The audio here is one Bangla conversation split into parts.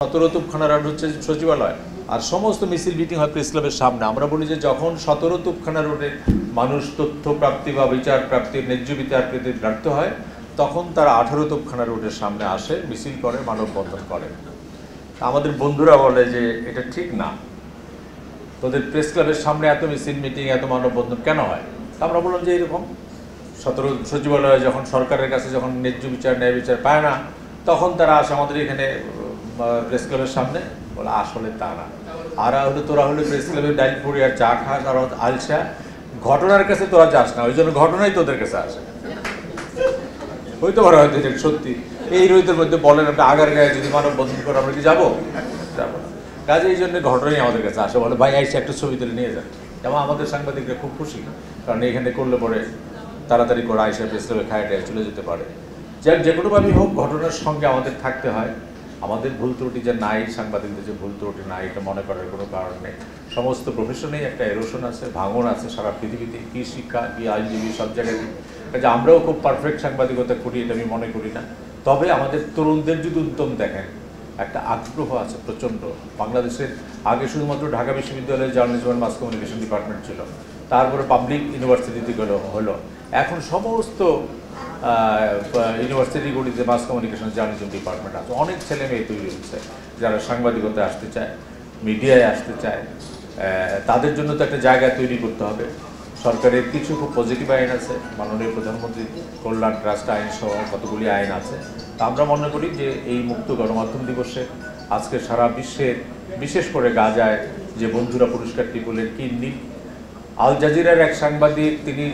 17 তোপখানা রোড হচ্ছে সচিবালয় আর সমস্ত মিছিল মিটিং হয় প্রেস ক্লাবের সামনে। আমরা বলি যে যখন 17 তোপখানা রোডে মানুষ তথ্য প্রাপ্তি বা বিচার প্রাপ্তির ন্যায্য বিচার পেতে ব্যর্থ হয়, তখন তারা 18 তোপখানা রোডের সামনে আসে, মিছিল করে, মানববন্ধন করে। আমাদের বন্ধুরা বলে যে এটা ঠিক না, তোদের প্রেস ক্লাবের সামনে এত মিছিল মিটিং এত মানববন্ধন কেন হয়? আমরা বললাম যে এরকম 17 সচিবালয়ে যখন সরকারের কাছে যখন ন্যায্য বিচার ন্যায় বিচার পায় না, তখন তারা আসে আমাদের এখানে প্রেস ক্লাবের সামনে। বলে আসলে তা না, আর হলে তোরা হলে প্রেস ক্লাবের ডাইল পুরি আর চা খাস আর আলসা, ঘটনার কাছে তোরা যাস না, ওই জন্য ঘটনাই তোদের কাছে আসে। হইতে পারে হয়তো এটা সত্যি, এই রোহিতের মধ্যে বলেন আপনি আগার গায়ে যদি মানববন্ধন করে আমরা কি যাবো? যাবো না। কাজে এই জন্য ঘটনাই আমাদের কাছে আসে, বলে ভাই আইসে একটা ছবি তুলে নিয়ে যান। যেমন আমাদের সাংবাদিকরা খুব খুশি, কারণ এখানে করলে পরে তাড়াতাড়ি করে আইসা প্রেস ক্লাবে খায় চলে যেতে পারে। যাক, যে কোনোভাবেই হোক ঘটনার সঙ্গে আমাদের থাকতে হয়। আমাদের ভুল ত্রুটি যে নাই, সাংবাদিকদের যে ভুল ত্রুটি নাই, এটা মনে করার কোনো কারণ নেই। সমস্ত প্রফেশনেই একটা এরোশন আছে, ভাঙন আছে সারা পৃথিবীতে, কী শিক্ষা কী আইনজীবী সব জায়গায়। কাজে আমরাও খুব পারফেক্ট সাংবাদিকতা করি এটা আমি মনে করি না। তবে আমাদের তরুণদের যদি উদ্যম দেখেন, একটা আগ্রহ আছে প্রচণ্ড। বাংলাদেশের আগে শুধুমাত্র ঢাকা বিশ্ববিদ্যালয়ের journalism and mass communication department ছিল, তারপরে পাবলিক ইউনিভার্সিটিতে হলো, এখন সমস্ত ইউনিভার্সিটিগুলিতে মাস কমিউনিকেশন জার্নালিজম ডিপার্টমেন্ট আছে। অনেক ছেলে মেয়ে তৈরি হচ্ছে যারা সাংবাদিকতায় আসতে চায়, মিডিয়ায় আসতে চায়। তাদের জন্য তো একটা জায়গা তৈরি করতে হবে। সরকারের কিছু খুব পজিটিভ আইন আছে, মাননীয় প্রধানমন্ত্রী কল্যাণ ট্রাস্ট আইন সহ কতগুলি আইন আছে। তা আমরা মনে করি যে এই মুক্ত গণমাধ্যম দিবসে আজকে সারা বিশ্বের, বিশেষ করে গাজায় যে বন্ধুরা পুরস্কারটি পেলেন, কি আল জাজিরার এক সাংবাদিক তিনি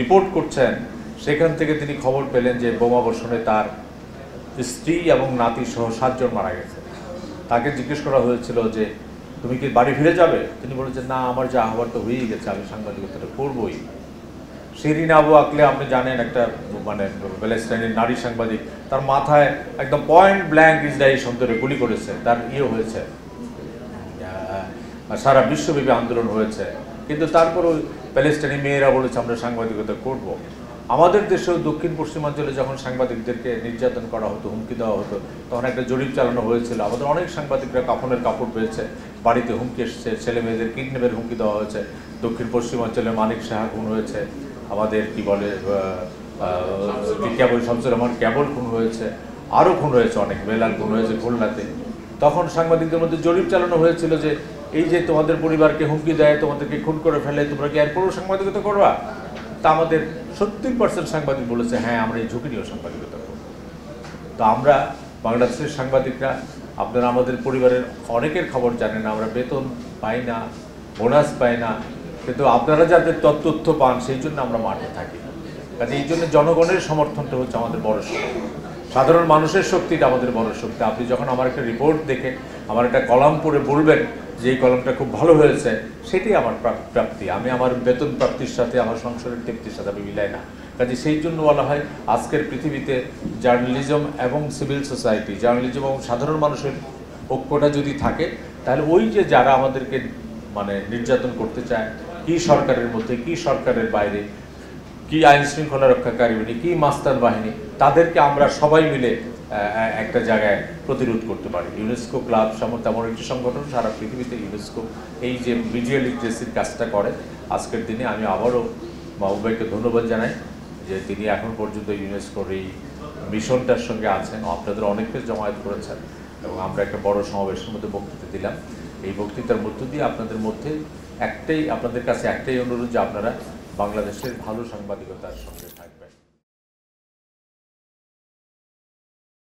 রিপোর্ট করছেন, সেখান থেকে তিনি খবর পেলেন যে বোমাবর্ষণে তার স্ত্রী এবং নাতি সহ 7 জন মারা গেছে। তাকে জিজ্ঞেস করা হয়েছিল যে তুমি কি বাড়ি ফিরে যাবে? তিনি বলেছেন না, আমার যা হওয়ার তো হয়েই গেছে, আমি সাংবাদিকতাটা করবই। শিরিন আবু আকলে আপনি জানেন, একটা মানে প্যালেস্টাইনের নারী সাংবাদিক, তার মাথায় একদম পয়েন্ট ব্ল্যাঙ্ক ইসরায়েলি সন্ত্রাসে গুলি করেছে, তার হয়েছে, সারা বিশ্বব্যাপী আন্দোলন হয়েছে। কিন্তু তারপরও প্যালেস্টাইনি মেয়েরা বলেছে আমরা সাংবাদিকতা করব। আমাদের দেশেও দক্ষিণ পশ্চিমাঞ্চলে যখন সাংবাদিকদেরকে নির্যাতন করা হতো, হুমকি দেওয়া হতো, তখন একটা জরিপ চালানো হয়েছিল। আমাদের অনেক সাংবাদিকরা কাফনের কাপড় পেয়েছে, বাড়িতে হুমকি এসেছে, ছেলে মেয়েদের কিডন্যাপের হুমকি দেওয়া হয়েছে। দক্ষিণ পশ্চিমাঞ্চলে মানিক সাহা খুন হয়েছে, আমাদের কি বলে কেবল শামসুর রহমান কেবল খুন হয়েছে, আরও খুন হয়েছে অনেক, বেলাল খুন হয়েছে খুলনাতে। তখন সাংবাদিকদের মধ্যে জরিপ চালানো হয়েছিল যে এই যে তোমাদের পরিবারকে হুমকি দেয়, তোমাদেরকে খুন করে ফেলে, তোমরা কি এরপরও সাংবাদিকতা করবা? তা আমাদের 70% সাংবাদিক বলেছে হ্যাঁ আমরা এই ঝুঁকি নিয়েও সাংবাদিকতা করব। তো আমরা বাংলাদেশের সাংবাদিকরা, আপনারা আমাদের পরিবারের অনেকের খবর জানেন, আমরা বেতন পাই না, বোনাস পাই না, কিন্তু আপনারা যাদের তথ্য পান সেই জন্য আমরা মাঠে থাকি। কাজে এই জন্য জনগণের সমর্থনটা হচ্ছে আমাদের বড় শক্তি, সাধারণ মানুষের শক্তিটা আমাদের বড় শক্তি। আপনি যখন আমার একটা রিপোর্ট দেখে আমার একটা কলাম পড়ে বলবেন যে এই কলমটা খুব ভালো হয়েছে, সেটাই আমার প্রাপ্তি। আমি আমার বেতন প্রাপ্তির সাথে, আমার সংসারের তৃপ্তির সাথে আমি মিলাই না। কাজে সেই জন্য বলা হয় আজকের পৃথিবীতে জার্নালিজম এবং সিভিল সোসাইটি, জার্নালিজম এবং সাধারণ মানুষের ঐক্যটা যদি থাকে, তাহলে ওই যে যারা আমাদেরকে মানে নির্যাতন করতে চায়, কি সরকারের মধ্যে কি সরকারের বাইরে, কি আইন শৃঙ্খলা রক্ষাকারী বাহিনী, কি মাস্টার বাহিনী, তাদেরকে আমরা সবাই মিলে একটা জায়গায় প্রতিরোধ করতে পারি। ইউনেস্কো ক্লাব তেমন একটি সংগঠন সারা পৃথিবীতে ইউনেস্কো এই যে মিডিয়া লিটারেসির কাজটা করে। আজকের দিনে আমি আবারও মাহবুব ভাইকে ধন্যবাদ জানাই যে তিনি এখন পর্যন্ত ইউনেস্কোর এই মিশনটার সঙ্গে আছেন, আপনাদের অনেককে জমায়েত করেছেন এবং আমরা একটা বড় সমাবেশের মধ্যে বক্তৃতা দিলাম। এই বক্তৃতার মধ্য দিয়ে আপনাদের মধ্যে আপনাদের কাছে একটাই অনুরোধ যে আপনারা বাংলাদেশের ভালো সাংবাদিকতার সঙ্গে থাকবেন।